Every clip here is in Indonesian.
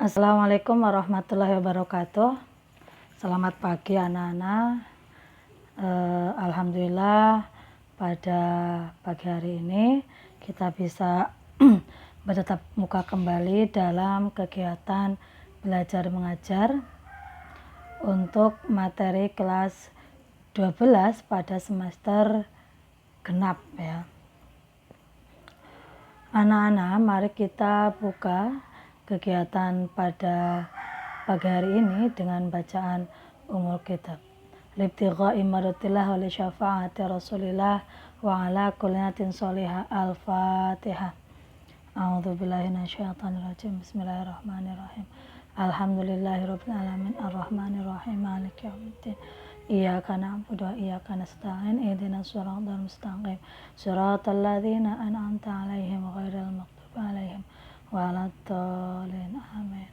Assalamualaikum warahmatullahi wabarakatuh. Selamat pagi anak-anak. Alhamdulillah pada pagi hari ini kita bisa bertatap muka kembali dalam kegiatan belajar mengajar untuk materi kelas 12 pada semester genap ya. Anak-anak, mari kita buka kegiatan pada pagi hari ini dengan bacaan Ummul Kitab. Libtigha'i mardatillah wa li syafa'ati Rasulillah wa ala kulli niyatin sholihah. Al-Fatihah. A'udzubillahi minasyaitonir rajim. Bismillahirrahmanirrahim. Alhamdulillahirabbil alamin arrahmanirrahim maliki yaumiddin. Iyyaka na'budu wa iyyaka nasta'in ihdinas siratal mustaqim siratal ladzina an'amta 'alaihim ghairil maghdubi 'alaihim waladdallin. Amin.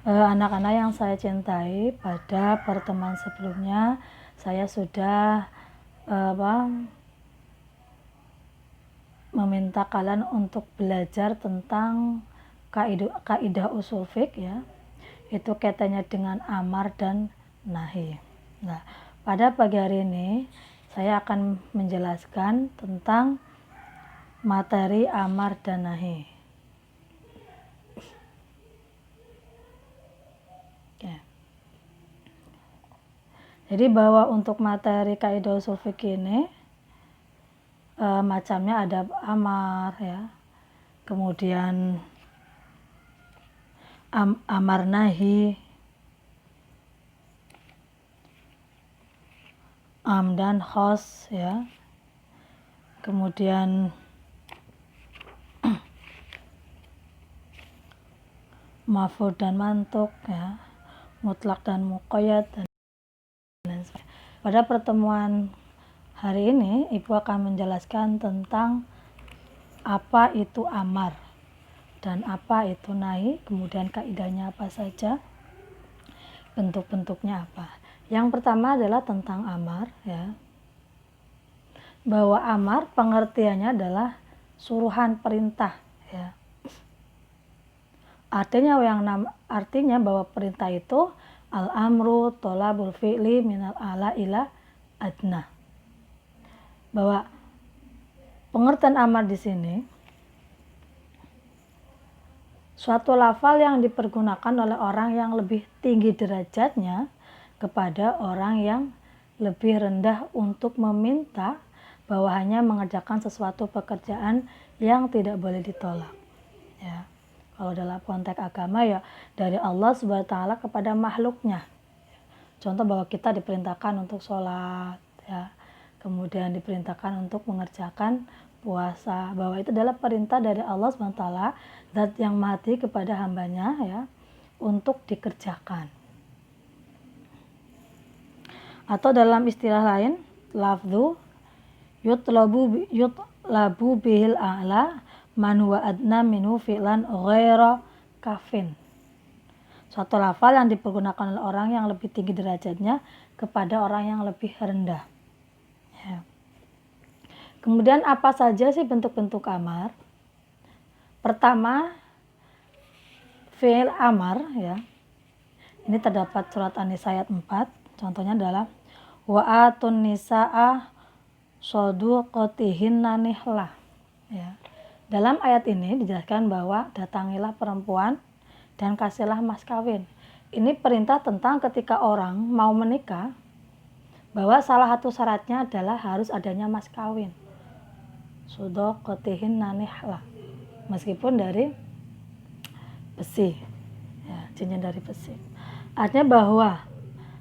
Anak-anak yang saya cintai, pada pertemuan sebelumnya saya sudah meminta kalian untuk belajar tentang kaidah usul fiqh ya. Itu kaitannya dengan amar dan nahi. Nah, pada pagi hari ini saya akan menjelaskan tentang materi amar dan nahi. Oke. Jadi bahwa untuk materi kaidah usul fiqh ini macamnya ada amar ya, kemudian amar nahi, am dan khos ya, kemudian maf'ul dan mantuk ya, mutlak dan muqayyad dan lain sebagainya. Pada pertemuan hari ini Ibu akan menjelaskan tentang apa itu amar dan apa itu nahi, kemudian kaidahnya apa saja, bentuk-bentuknya apa. Yang pertama adalah tentang amar ya. Bahwa amar pengertiannya adalah suruhan perintah ya. Artinya bahwa perintah itu al-amru tolabul fi'li minal ala ila adna. Bahwa pengertian amar di sini suatu lafal yang dipergunakan oleh orang yang lebih tinggi derajatnya kepada orang yang lebih rendah untuk meminta bahwa hanya mengerjakan sesuatu pekerjaan yang tidak boleh ditolak. Ya. Kalau dalam konteks agama ya dari Allah Subhanahu wa taala kepada makhluknya. Contoh bahwa kita diperintahkan untuk sholat ya. Kemudian diperintahkan untuk mengerjakan puasa, bahwa itu adalah perintah dari Allah Subhanahu wa taala, zat yang mati kepada hambanya ya untuk dikerjakan. Atau dalam istilah lain, lafzu yutlabu bihil a'la man huwa adna minhu fi'lan ghaira kafin. Suatu lafal yang dipergunakan oleh orang yang lebih tinggi derajatnya kepada orang yang lebih rendah. Ya. Kemudian apa saja sih bentuk-bentuk amar? Pertama, fi'il amar ya. Ini terdapat surat An-Nisa ayat 4. Contohnya adalah wa atun nisaa shaduqatihinna nihlah. Ya. Dalam ayat ini dijelaskan bahwa datangilah perempuan dan kasihlah mas kawin. Ini perintah tentang ketika orang mau menikah, bahwa salah satu syaratnya adalah harus adanya mas kawin. Shaduqatihinna nihlah. Meskipun dari besi. Ya, cincin dari besi. Artinya bahwa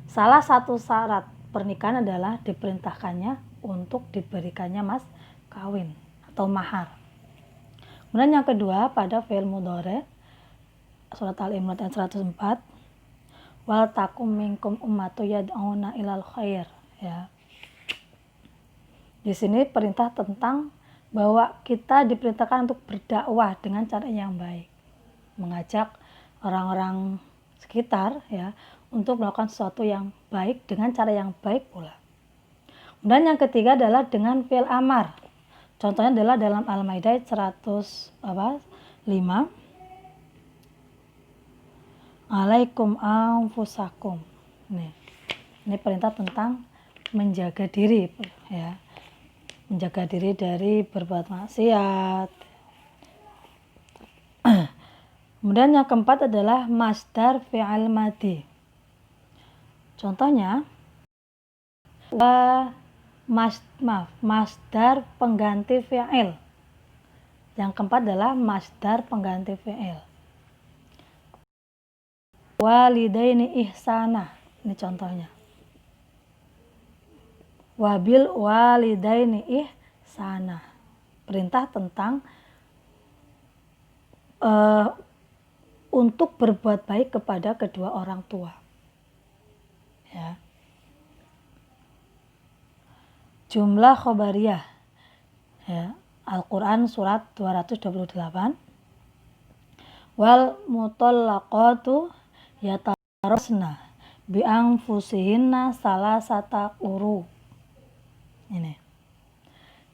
salah satu syarat pernikahan adalah diperintahkannya untuk diberikannya mas kawin atau mahar. Kemudian yang kedua pada fi'il mudhari surat Al-Imran ayat 104, wal takum minkum ummatu yad'una ilal khair ya. Di sini perintah tentang bahwa kita diperintahkan untuk berdakwah dengan cara yang baik, mengajak orang-orang sekitar ya untuk melakukan sesuatu yang baik dengan cara yang baik pula. Dan yang ketiga adalah dengan fi'il amar. Contohnya adalah dalam Al-Maidah 105 alaikum anfusakum. Ini perintah tentang menjaga diri, ya. Menjaga diri dari berbuat maksiat. Kemudian yang keempat adalah masdar fi'il madhi. Contohnya masdar pengganti fi'il. Yang keempat adalah masdar pengganti fi'il. Walidaini ihsana. Ini contohnya. Wabil walidaini ihsana. Perintah tentang untuk berbuat baik kepada kedua orang tua. Ya. Jumlah khobariyah. Ya. Al-Quran surat 228. Wal mutallaqatu yatarasna bi anfusihinna salasata quru.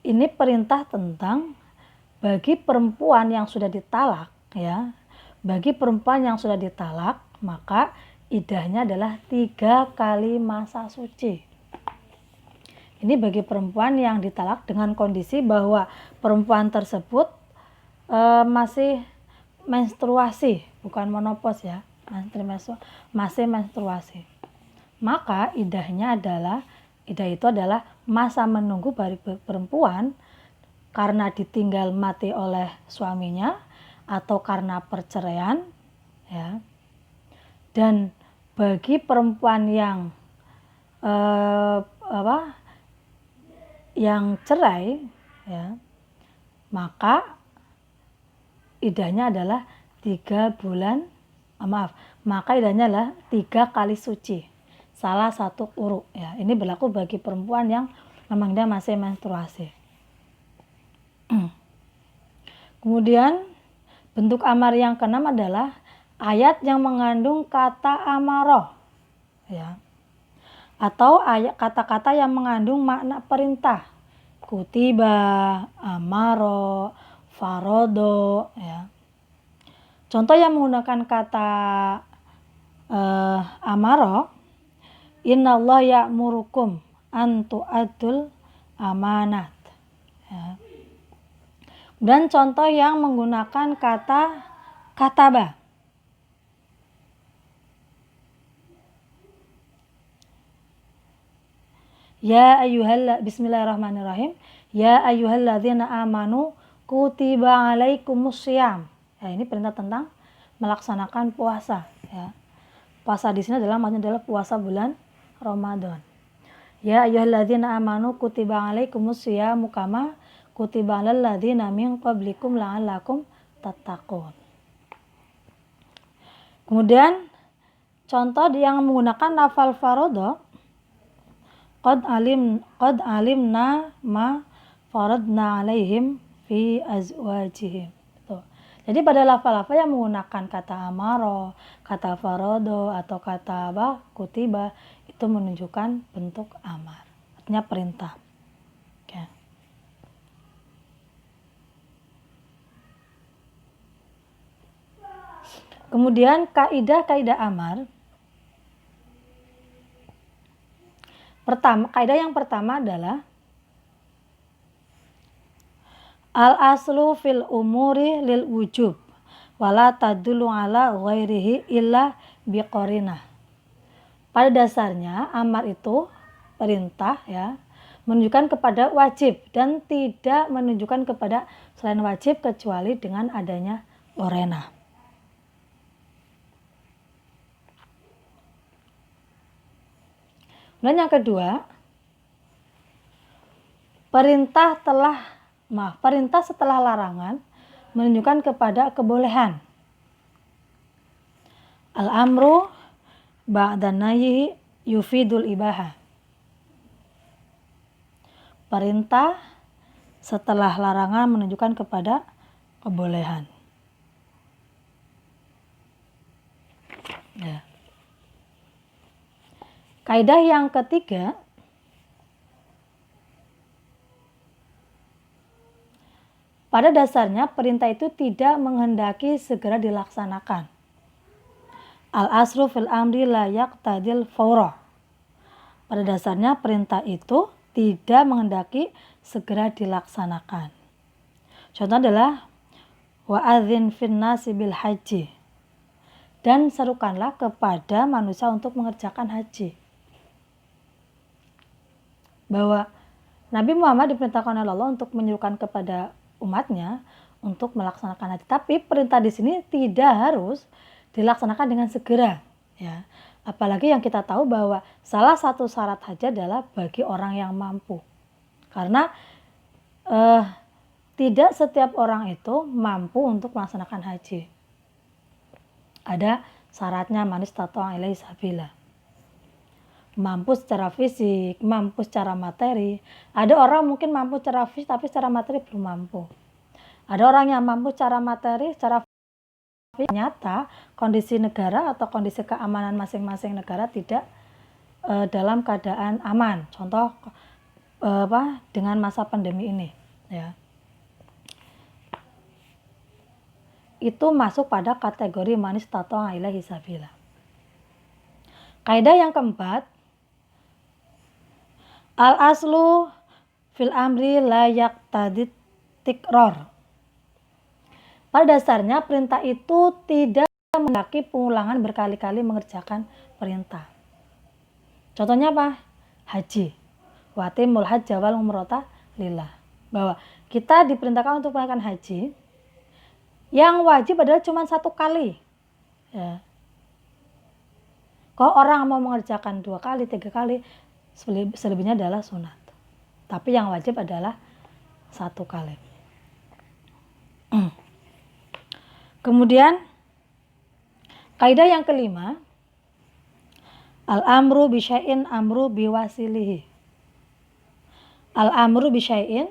Ini perintah tentang bagi perempuan yang sudah ditalak, ya. Bagi perempuan yang sudah ditalak, maka iddahnya adalah 3 kali masa suci. Ini bagi perempuan yang ditalak dengan kondisi bahwa perempuan tersebut masih menstruasi, bukan menopause, ya. Masih menstruasi. Maka iddah itu adalah masa menunggu bagi perempuan karena ditinggal mati oleh suaminya atau karena perceraian, ya. Dan bagi perempuan yang yang cerai, ya, maka iddahnya adalah 3 bulan, maka iddahnya adalah 3 kali suci. Salah satu quru, ya. Ini berlaku bagi perempuan yang memang dia masih menstruasi. Kemudian bentuk amar yang keenam adalah ayat yang mengandung kata amaroh, ya. Atau ayat kata-kata yang mengandung makna perintah. Kutiba, amaro, farodo, ya. Contoh yang menggunakan kata amaro, innallaha ya'murukum an tu'addul amanat, ya. Dan contoh yang menggunakan kata kataba. Bismillahirrahmanirrahim. Ya ayyuhalladzina amanu kutiba alaikumussyam. Ya, ini perintah tentang melaksanakan puasa, ya. Puasa di sini maksudnya adalah puasa bulan Ramadan. Ya ayyuhalladzina amanu kutiba alaikumussyam kama kutiba alal ladzina min qablikum la'allakum tattaqun. Kemudian contoh yang menggunakan lafal farodo, qad alimna ma faradna alaihim fi azwajihim. Jadi pada lafal-lafal yang menggunakan kata amaro, kata farodo, atau kata kutiba, itu menunjukkan bentuk amar, artinya perintah. Oke. Kemudian kaidah amar. Kaidah yang pertama adalah al-aslu fil umuri lil wujub wala tadullu ala ghairihi illa biqarinah. Pada dasarnya amar itu perintah, ya, menunjukkan kepada wajib dan tidak menunjukkan kepada selain wajib kecuali dengan adanya qarinah. Dan yang kedua, perintah setelah larangan menunjukkan kepada kebolehan. Al-amru ba'dan nahyi yufidul ibahah. Perintah setelah larangan menunjukkan kepada kebolehan. Ya. Kaidah yang ketiga, pada dasarnya perintah itu tidak menghendaki segera dilaksanakan. Al-asru fil amri la yaqtadil fawra. Pada dasarnya perintah itu tidak menghendaki segera dilaksanakan. Contoh adalah wa'adzin finnasi bil haji. Dan serukanlah kepada manusia untuk mengerjakan haji. Bahwa Nabi Muhammad diperintahkan oleh Allah untuk menyerukan kepada umatnya untuk melaksanakan haji. Tapi perintah di sini tidak harus dilaksanakan dengan segera, ya. Apalagi yang kita tahu bahwa salah satu syarat haji adalah bagi orang yang mampu. Karena tidak setiap orang itu mampu untuk melaksanakan haji. Ada syaratnya man istata'a ilaihi sabila. Mampu secara fisik, mampu secara materi. Ada orang mungkin mampu secara fisik tapi secara materi belum mampu. Ada orang yang mampu secara materi, secara nyata kondisi negara atau kondisi keamanan masing-masing negara tidak dalam keadaan aman. Contoh dengan masa pandemi ini, ya. Itu masuk pada kategori man istata'a ilaihi sabila. Kaidah yang keempat, al-aslu fil amri la yaqtadi tikrar. Pada dasarnya perintah itu tidak menghendaki pengulangan berkali-kali mengerjakan perintah. Contohnya apa? Haji. Wa atimul hajja wal umrata lillah. Bahwa kita diperintahkan untuk melakukan haji yang wajib adalah cuma 1 kali. Ya. Kalau orang mau mengerjakan 2 kali, 3 kali, selebihnya adalah sunat. Tapi yang wajib adalah 1 kali. Kemudian kaidah yang kelima, al-amru bisyai'in amru biwasilihi. Al-amru bisyai'in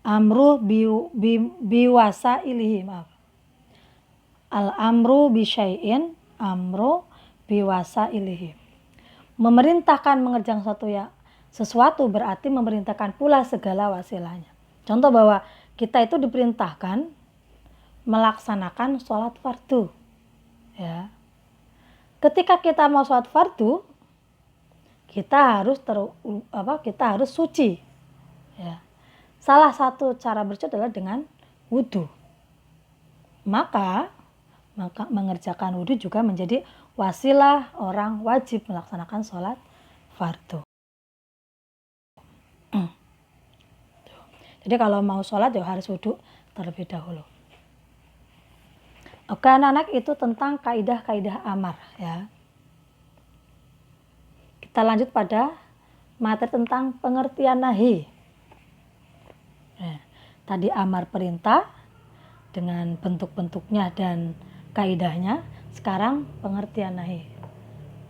amru biwasailihi, maaf. Al-amru bisyai'in amru biwasailihi. Memerintahkan mengerjakan sesuatu berarti memerintahkan pula segala wasilahnya. Contoh bahwa kita itu diperintahkan melaksanakan sholat fardu, ya. Ketika kita mau sholat fardu, kita harus suci, ya. Salah satu cara bersuci adalah dengan wudhu. Maka mengerjakan wudhu juga menjadi wasilah orang wajib melaksanakan sholat fardu. Jadi kalau mau sholat ya harus wudhu terlebih dahulu. Oke anak-anak, itu tentang kaidah-kaidah amar, ya. Kita lanjut pada materi tentang pengertian nahi. Tadi amar perintah dengan bentuk-bentuknya dan kaidahnya. Sekarang pengertian nahi.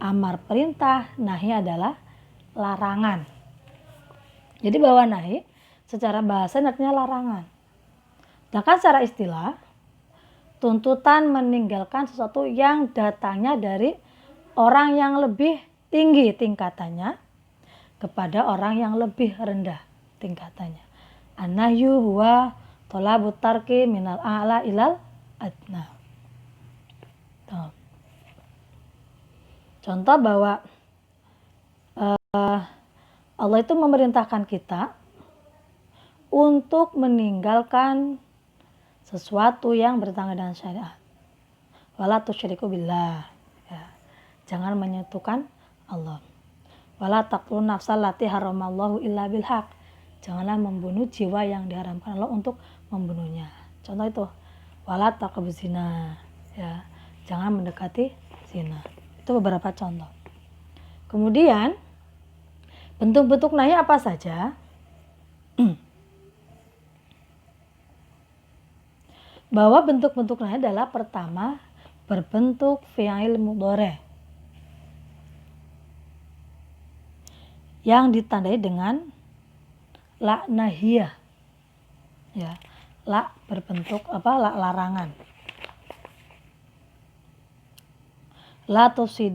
Amar perintah, nahi adalah larangan. Jadi bahwa nahi secara bahasa artinya larangan. Sedangkan secara istilah, tuntutan meninggalkan sesuatu yang datangnya dari orang yang lebih tinggi tingkatannya kepada orang yang lebih rendah tingkatannya. An-nahyu huwa thalabut tarki minal a'la ilal adna. Contoh bahwa Allah itu memerintahkan kita untuk meninggalkan sesuatu yang bertentangan dengan syariat. Wala tusyriku billah. Ya. Jangan menyentuhkan Allah. Wala taqtulun nafsal lati haramallahu illa bil haq. Janganlah membunuh jiwa yang diharamkan Allah untuk membunuhnya. Contoh itu, wala taqrabuz zina. Ya. Jangan mendekati zina. Itu beberapa contoh. Kemudian bentuk-bentuk nahi apa saja? Bahwa bentuk-bentuk nahi adalah pertama berbentuk fi'il mudhari yang ditandai dengan la nahiyah, ya. La berbentuk la larangan. La tusid